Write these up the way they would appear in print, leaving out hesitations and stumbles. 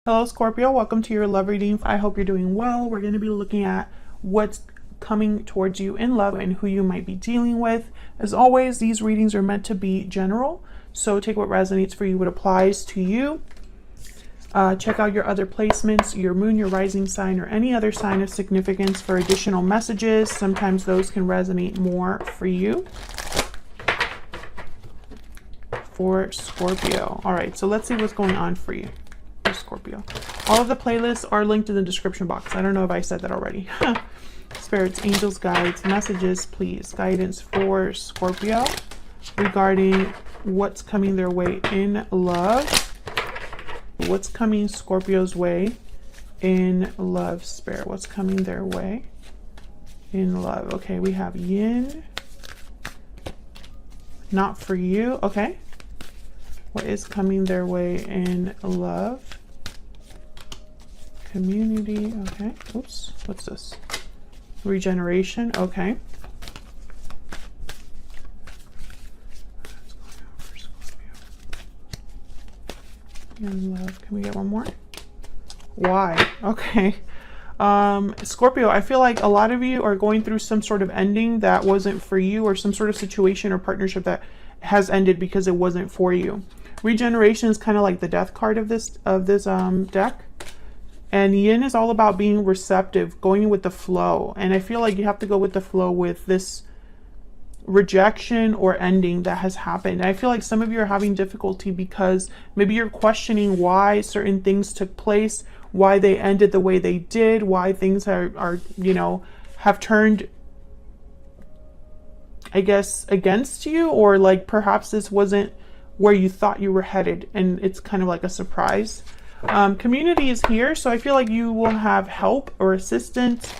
Hello Scorpio, welcome to your love reading. I hope you're doing well. We're going to be looking at what's coming towards you in love and who you might be dealing with. As always, these readings are meant to be general, so take what resonates for you, what applies to you. Check out your other placements, your moon, your rising sign, or any other sign of significance for additional messages. Sometimes those can resonate more for you. For Scorpio. All right, so let's see what's going on for you. Scorpio. All of the playlists are linked in the description box. I don't know if I said that already. Spirits, angels, guides, messages, please. Guidance for Scorpio regarding what's coming their way in love. What's coming Scorpio's way in love, Spirit? What's coming their way in love? Okay, we have yin. Not for you. Okay. What is coming their way in love? Community, okay. Oops, what's this? Regeneration, okay. In love, can we get one more? Why? Okay. Scorpio, I feel like a lot of you are going through some sort of ending that wasn't for you, or some sort of situation or partnership that has ended because it wasn't for you. Regeneration is kind of like the death card of this deck. And yin is all about being receptive, going with the flow. And I feel like you have to go with the flow with this rejection or ending that has happened. And I feel like some of you are having difficulty because maybe you're questioning why certain things took place, why they ended the way they did, why things are you know, have turned, I guess, against you, or like perhaps this wasn't where you thought you were headed and it's kind of like a surprise. Community is here, so I feel like you will have help or assistance,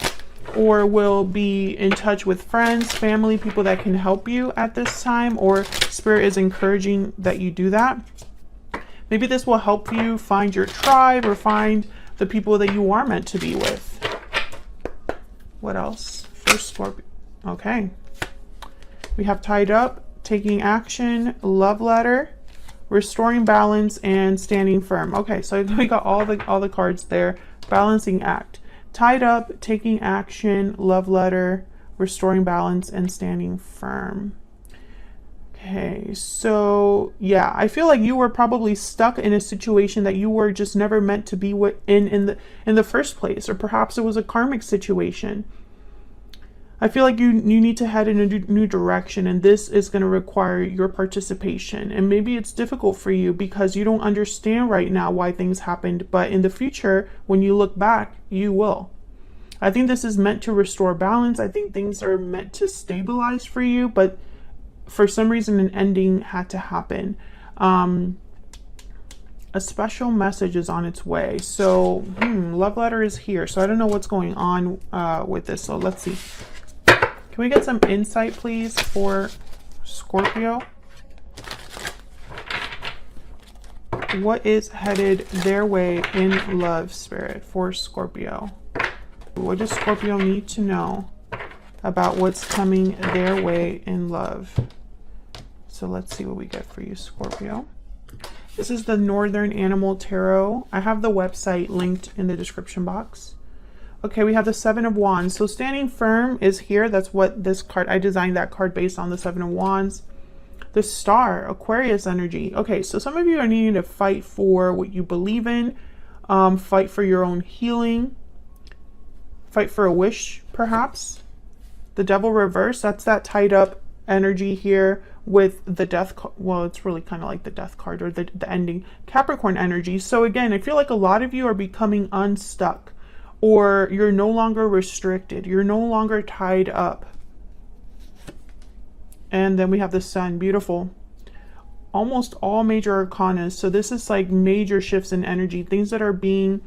or will be in touch with friends, family, people that can help you at this time, or Spirit is encouraging that you do that. Maybe this will help you find your tribe or find the people that you are meant to be with. What else for Scorpio? Okay. We have tied up, taking action, love letter, restoring balance, and standing firm. Okay, so we got all the cards there. Balancing act, tied up, taking action, love letter, restoring balance, and standing firm. Okay, so yeah, I feel like you were probably stuck in a situation that you were just never meant to be in the first place, or perhaps it was a karmic situation. I feel like you need to head in a new direction, and this is going to require your participation. And maybe it's difficult for you because you don't understand right now why things happened, but in the future, when you look back, you will. I think this is meant to restore balance. I think things are meant to stabilize for you, but for some reason, an ending had to happen. A special message is on its way. So, love letter is here. So I don't know what's going on with this. So let's see. Can we get some insight, please, for Scorpio? What is headed their way in love, Spirit, for Scorpio? What does Scorpio need to know about what's coming their way in love? So let's see what we get for you, Scorpio. This is the Northern Animal Tarot. I have the website linked in the description box. Okay, we have the Seven of Wands. So standing firm is here. That's what this card, I designed that card based on the Seven of Wands. The Star, Aquarius energy. Okay, so some of you are needing to fight for what you believe in, fight for your own healing, fight for a wish, perhaps. The Devil reverse, that's that tied up energy here with the death. Well, it's really kind of like the death card, or the ending. Capricorn energy. So again, I feel like a lot of you are becoming unstuck. Or you're no longer restricted. You're no longer tied up. And then we have the Sun. Beautiful. Almost all major arcanas. So this is like major shifts in energy. Things that are being,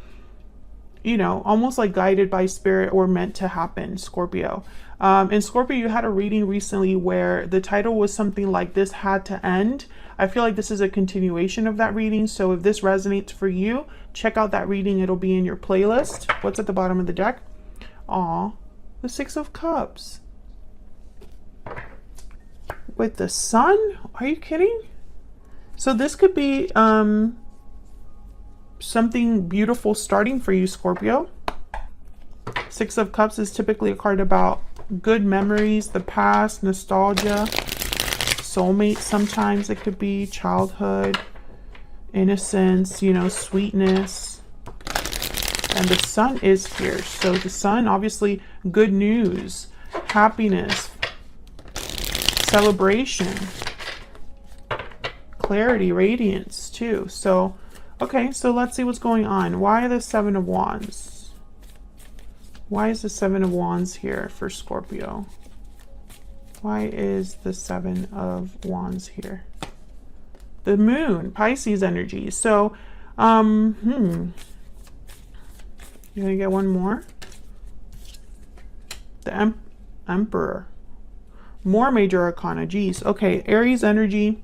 you know, almost like guided by Spirit or meant to happen, Scorpio. In Scorpio, you had a reading recently where the title was something like "This Had to End." I feel like this is a continuation of that reading. So if this resonates for you, check out that reading. It'll be in your playlist. What's at the bottom of the deck? Aw, the Six of Cups. With the Sun? Are you kidding? So this could be something beautiful starting for you, Scorpio. Six of Cups is typically a card about good memories, the past, nostalgia, soulmate. Sometimes it could be childhood, innocence, you know, sweetness. And the Sun is here. So the Sun, obviously, good news, happiness, celebration, clarity, radiance too. So, okay, so let's see what's going on. Why the Seven of Wands? Why is the Seven of Wands here for Scorpio? Why is the Seven of Wands here? The Moon, Pisces energy. So, you're gonna get one more. The Emperor. More major arcana. Geez. Okay, Aries energy.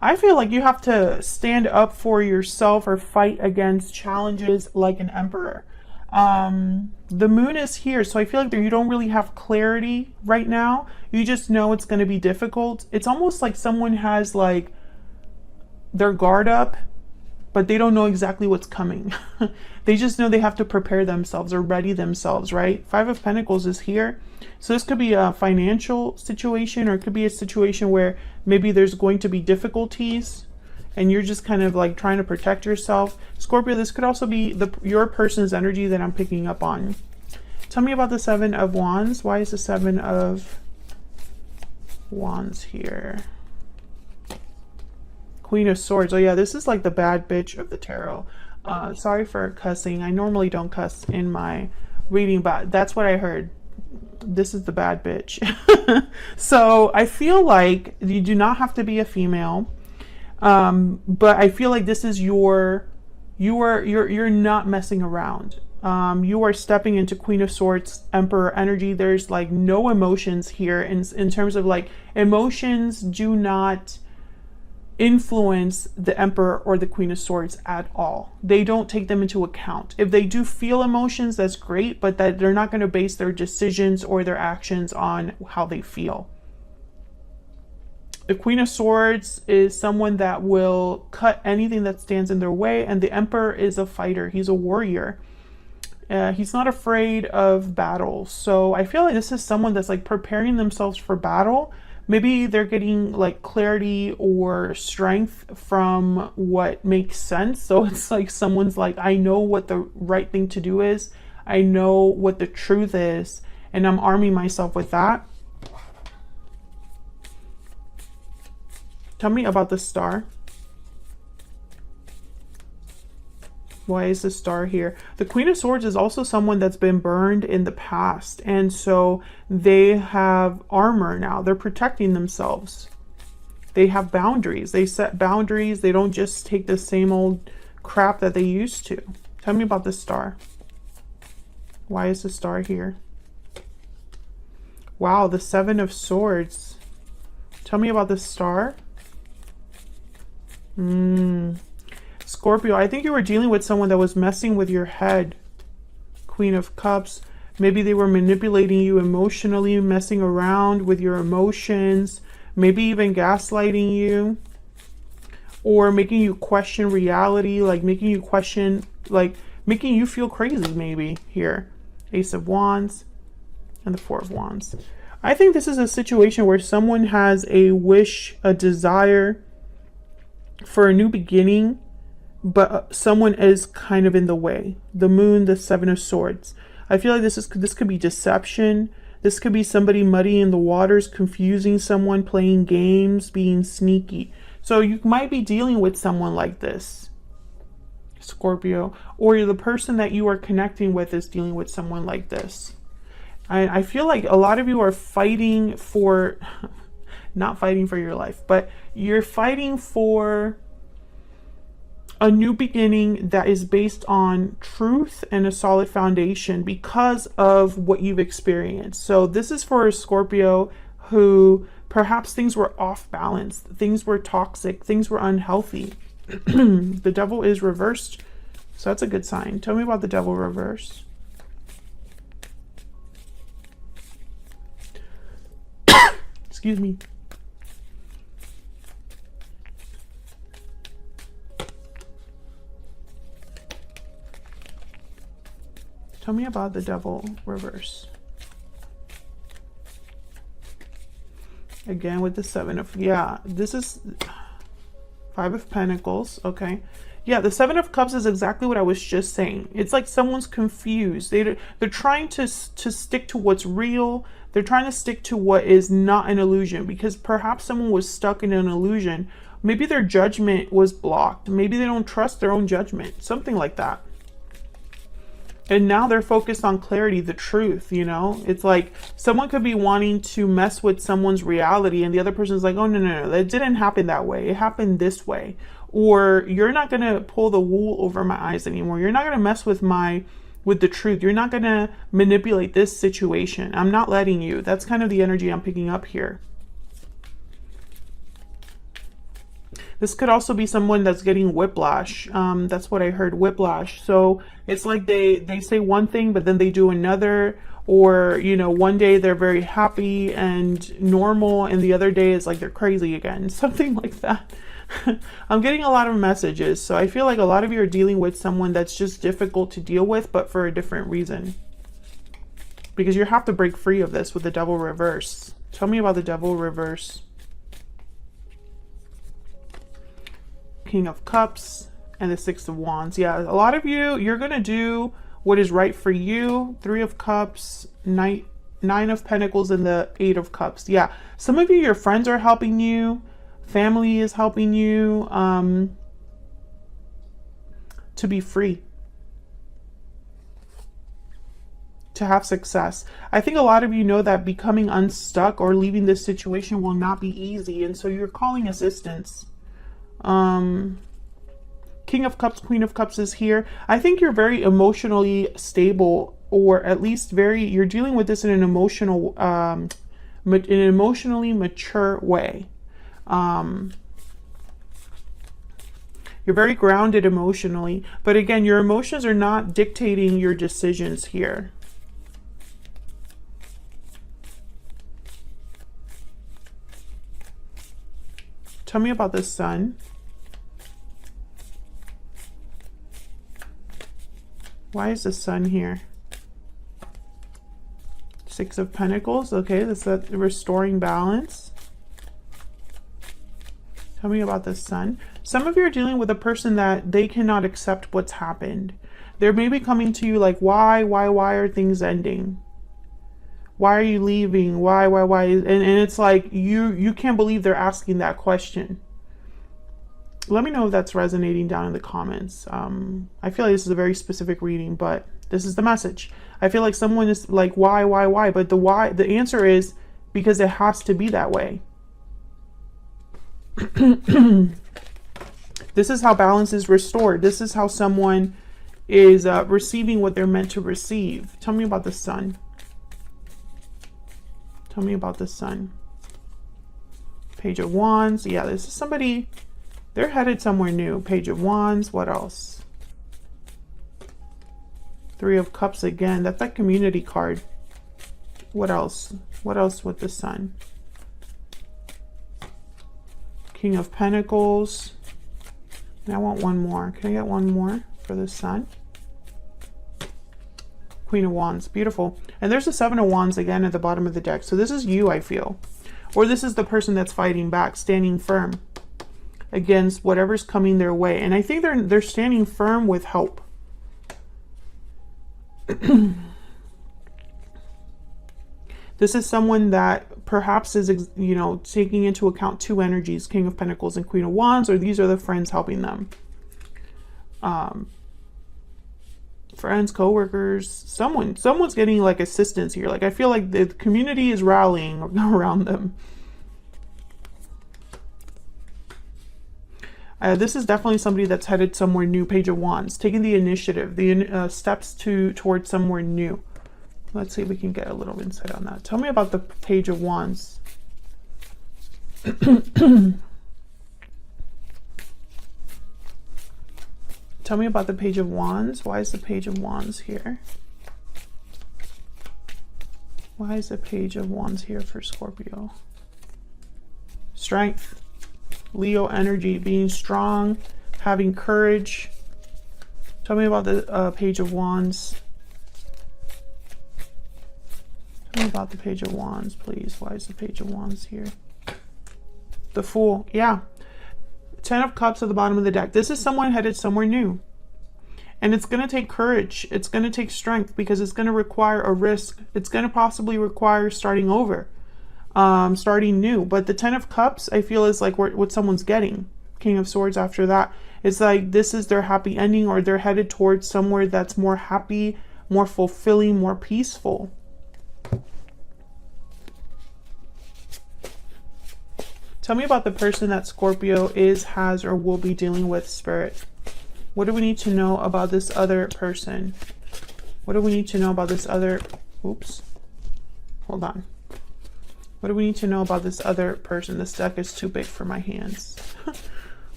I feel like you have to stand up for yourself or fight against challenges like an emperor. The Moon is here, so I feel like you don't really have clarity right now. You just know it's going to be difficult. It's almost like someone has like their guard up, but they don't know exactly what's coming. They just know they have to prepare themselves or ready themselves, right? Five of Pentacles is here. So this could be a financial situation, or it could be a situation where maybe there's going to be difficulties and you're just kind of like trying to protect yourself. Scorpio, this could also be your person's energy that I'm picking up on. Tell me about the Seven of Wands. Why is the Seven of Wands here? Queen of Swords. Oh yeah, this is like the bad bitch of the tarot. Sorry for cussing. I normally don't cuss in my reading, but that's what I heard. This is the bad bitch. So I feel like you do not have to be a female. But I feel like this is you're not messing around. You are stepping into Queen of Swords, Emperor energy. There's like no emotions here in terms of like emotions do not influence the Emperor or the Queen of Swords at all. They don't take them into account. If they do feel emotions, that's great, but that they're not going to base their decisions or their actions on how they feel. The Queen of Swords is someone that will cut anything that stands in their way, and the Emperor is a fighter. He's a warrior. He's not afraid of battle. So I feel like this is someone that's like preparing themselves for battle. Maybe they're getting like clarity or strength from what makes sense. So it's like someone's like, I know what the right thing to do is. I know what the truth is, and I'm arming myself with that. Tell me about the Star. Why is the Star here? The Queen of Swords is also someone that's been burned in the past. And so they have armor now. They're protecting themselves. They have boundaries. They set boundaries. They don't just take the same old crap that they used to. Tell me about the Star. Why is the Star here? Wow, the Seven of Swords. Tell me about the Star. Scorpio, I think you were dealing with someone that was messing with your head. Queen of Cups. Maybe they were manipulating you emotionally, messing around with your emotions, maybe even gaslighting you, or making you question reality, like making you question, like making you feel crazy maybe here. Ace of Wands and the Four of Wands. I think this is a situation where someone has a wish, a desire for a new beginning, but someone is kind of in the way. The Moon, the Seven of Swords. I feel like this could be deception. This could be somebody muddying the waters, confusing someone, playing games, being sneaky. So you might be dealing with someone like this, Scorpio, or the person that you are connecting with is dealing with someone like this. I feel like a lot of you are fighting for not fighting for your life, but you're fighting for a new beginning that is based on truth and a solid foundation because of what you've experienced. So this is for a Scorpio who perhaps things were off balance, things were toxic, things were unhealthy. The Devil is reversed, so that's a good sign. Tell me about the Devil reverse. Excuse me. Tell me about the Devil reverse. Again with the Seven of, yeah, this is Five of Pentacles, okay. Yeah, the Seven of Cups is exactly what I was just saying. It's like someone's confused. They're trying to stick to what's real. They're trying to stick to what is not an illusion, because perhaps someone was stuck in an illusion. Maybe their judgment was blocked. Maybe they don't trust their own judgment, something like that. And now they're focused on clarity, the truth, you know? It's like someone could be wanting to mess with someone's reality and the other person's like, oh, no, that didn't happen that way. It happened this way. Or you're not going to pull the wool over my eyes anymore. You're not going to mess with the truth. You're not going to manipulate this situation. I'm not letting you. That's kind of the energy I'm picking up here. This could also be someone that's getting whiplash. That's what I heard, whiplash. So it's like they say one thing, but then they do another. Or, you know, one day they're very happy and normal, and the other day it's like they're crazy again. Something like that. I'm getting a lot of messages. So I feel like a lot of you are dealing with someone that's just difficult to deal with, but for a different reason. Because you have to break free of this with the Devil reverse. Tell me about the Devil reverse. King of Cups and the Six of Wands. Yeah, a lot of you're going to do what is right for you. Three of Cups, Nine of Pentacles, and the Eight of Cups. Yeah, some of you, your friends are helping you. Family is helping you to be free. To have success. I think a lot of you know that becoming unstuck or leaving this situation will not be easy. And so you're calling assistance. King of Cups, Queen of Cups is here. I think you're very emotionally stable, or at least you're dealing with this in an emotionally mature way. You're very grounded emotionally, but again, your emotions are not dictating your decisions here. Tell me about the Sun. Why is the Sun here? Six of Pentacles. Okay, that's that restoring balance. Tell me about the Sun. Some of you are dealing with a person that they cannot accept what's happened. They're maybe coming to you like, why are things ending? Why are you leaving? Why? And it's like, you can't believe they're asking that question. Let me know if that's resonating down in the comments. I feel like this is a very specific reading, but this is the message. I feel like someone is like, why? But the answer is because it has to be that way. This is how balance is restored. This is how someone is receiving what they're meant to receive. Tell me about the Sun. Tell me about the Sun. Page of Wands. Yeah, this is somebody, they're headed somewhere new. Page of Wands. What else? Three of Cups again. That's that community card. What else? What else with the Sun? King of Pentacles. And I want one more. Can I get one more for the Sun? Queen of Wands. Beautiful. And there's the Seven of Wands again at the bottom of the deck. So this is you, I feel. Or this is the person that's fighting back, standing firm against whatever's coming their way. And I think they're standing firm with hope. This is someone that perhaps is, you know, taking into account two energies, King of Pentacles and Queen of Wands, or these are the friends helping them. Friends, co-workers, someone's getting like assistance here. Like I feel like the community is rallying around them. This is definitely somebody that's headed somewhere new. Page of Wands, taking the initiative, the steps towards somewhere new. Let's see if we can get a little insight on that. Tell me about the Page of Wands. Tell me about the Page of Wands. Why is the Page of Wands here? Why is the Page of Wands here for Scorpio? Strength. Leo energy, being strong, having courage. Tell me about the Page of Wands. Tell me about the Page of Wands, please. Why is the Page of Wands here? The Fool. Yeah. 10 of Cups at the bottom of the deck. This is someone headed somewhere new. And it's going to take courage. It's going to take strength because it's going to require a risk. It's going to possibly require starting over, starting new. But the 10 of Cups, I feel, is like what someone's getting. King of Swords after that. It's like this is their happy ending, or they're headed towards somewhere that's more happy, more fulfilling, more peaceful. Tell me about the person that Scorpio is, has, or will be dealing with, Spirit. What do we need to know about this other person? What do we need to know about this other... Oops. Hold on. What do we need to know about this other person? This deck is too big for my hands.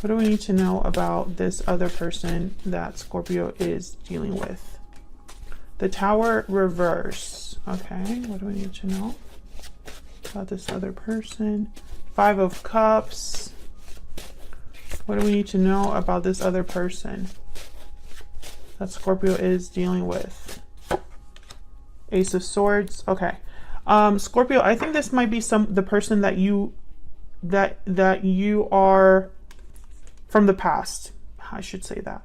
What do we need to know about this other person that Scorpio is dealing with? The Tower reverse. Okay, what do we need to know about this other person? 5 of Cups. What do we need to know about this other person that Scorpio is dealing with? Ace of Swords. Okay. Scorpio, I think this might be the person that you are from the past. I should say that.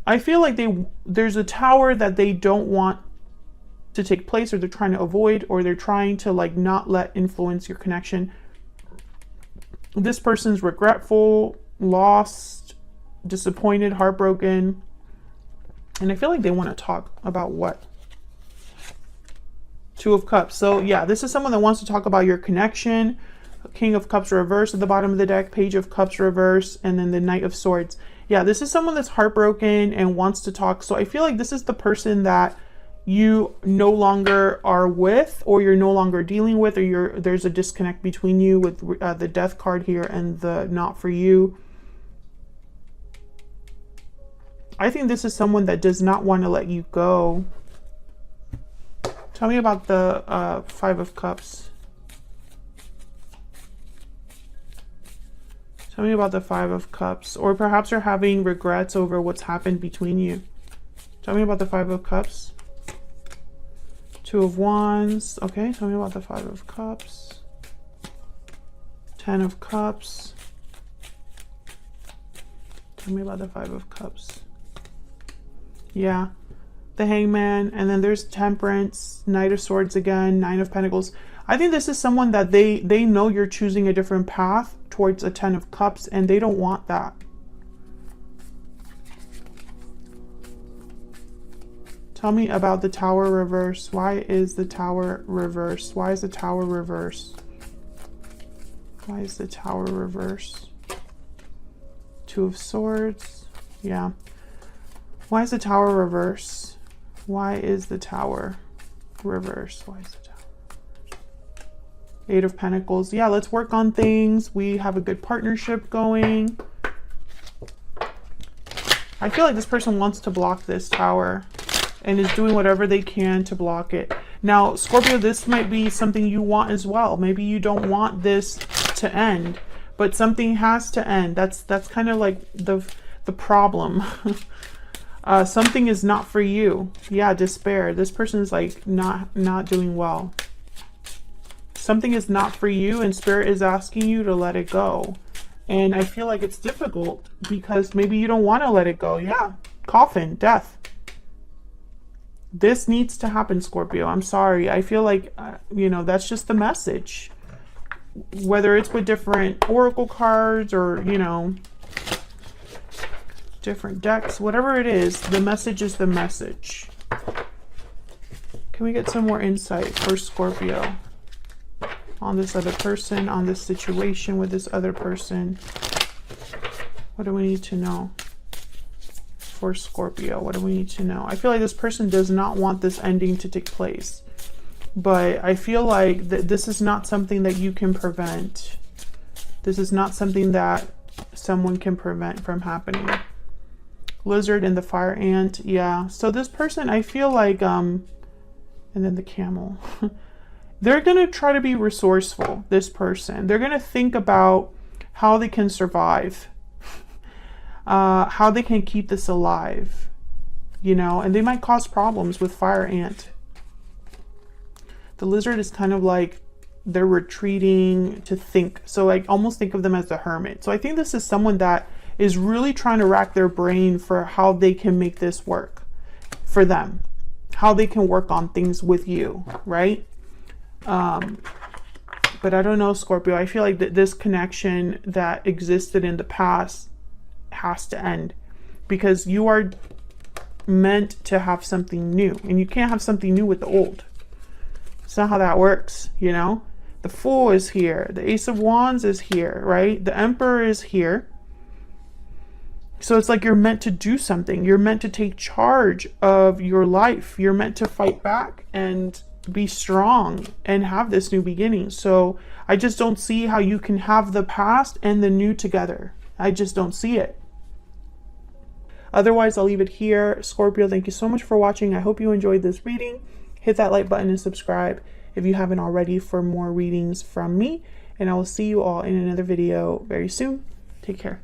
I feel like there's a tower that they don't want to take place, or they're trying to avoid, or they're trying to like not let influence your connection. This person's regretful, lost, disappointed, heartbroken, and I feel like they want to talk about what? 2 of Cups. So yeah, this is someone that wants to talk about your connection. King of Cups reverse at the bottom of the deck, Page of Cups reverse, and then the Knight of Swords. Yeah, this is someone that's heartbroken and wants to talk. So I feel like this is the person that you no longer are with, or you're no longer dealing with, or there's a disconnect between you with the Death card here and the not for you. I think this is someone that does not want to let you go. Tell me about the 5 of Cups. Tell me about the 5 of Cups. Or perhaps you're having regrets over what's happened between you. Tell me about the 5 of Cups. 2 of Wands. Okay, tell me about the 5 of Cups. 10 of Cups. Tell me about the 5 of Cups. Yeah. The Hangman. And then there's Temperance. Knight of Swords again. 9 of Pentacles. I think this is someone that they know you're choosing a different path towards a 10 of Cups, and they don't want that. Tell me about the Tower reverse. Why is the Tower reverse? Why is the Tower reverse? Why is the Tower reverse? 2 of Swords. Yeah. Why is the Tower reverse? Why is the Tower reverse? Why is the Tower? 8 of Pentacles. Yeah, let's work on things. We have a good partnership going. I feel like this person wants to block this Tower and is doing whatever they can to block it. Now, Scorpio, this might be something you want as well. Maybe you don't want this to end, but something has to end. That's kind of like the problem. Something is not for you. Yeah, despair. This person is like not doing well. Something is not for you, and Spirit is asking you to let it go. And I feel like it's difficult because maybe you don't want to let it go. Yeah, coffin, death. This needs to happen, Scorpio. I'm sorry. I feel like, you know, that's just the message. Whether it's with different oracle cards or, you know, different decks, whatever it is, the message is the message. Can we get some more insight for Scorpio on this other person, on this situation with this other person? What do we need to know for Scorpio? What do we need to know? I feel like this person does not want this ending to take place, but I feel like this is not something that you can prevent. This is not something that someone can prevent from happening. Lizard and the fire ant. Yeah, so this person, I feel like and then the camel. They're gonna try to be resourceful. This person, they're gonna think about how they can survive, how they can keep this alive, you know, and they might cause problems with fire ant. The lizard is kind of like they're retreating to think. So like almost think of them as the hermit. So I think this is someone that is really trying to rack their brain for how they can make this work for them, how they can work on things with you, right? But I don't know, Scorpio. I feel like that this connection that existed in the past has to end, because you are meant to have something new, and you can't have something new with the old. It's not how that works, you know? The Fool is here. The Ace of Wands is here, right? The Emperor is here. So it's like you're meant to do something. You're meant to take charge of your life. You're meant to fight back and be strong and have this new beginning. So I just don't see how you can have the past and the new together. I just don't see it. Otherwise, I'll leave it here. Scorpio, thank you so much for watching. I hope you enjoyed this reading. Hit that like button and subscribe if you haven't already for more readings from me. And I will see you all in another video very soon. Take care.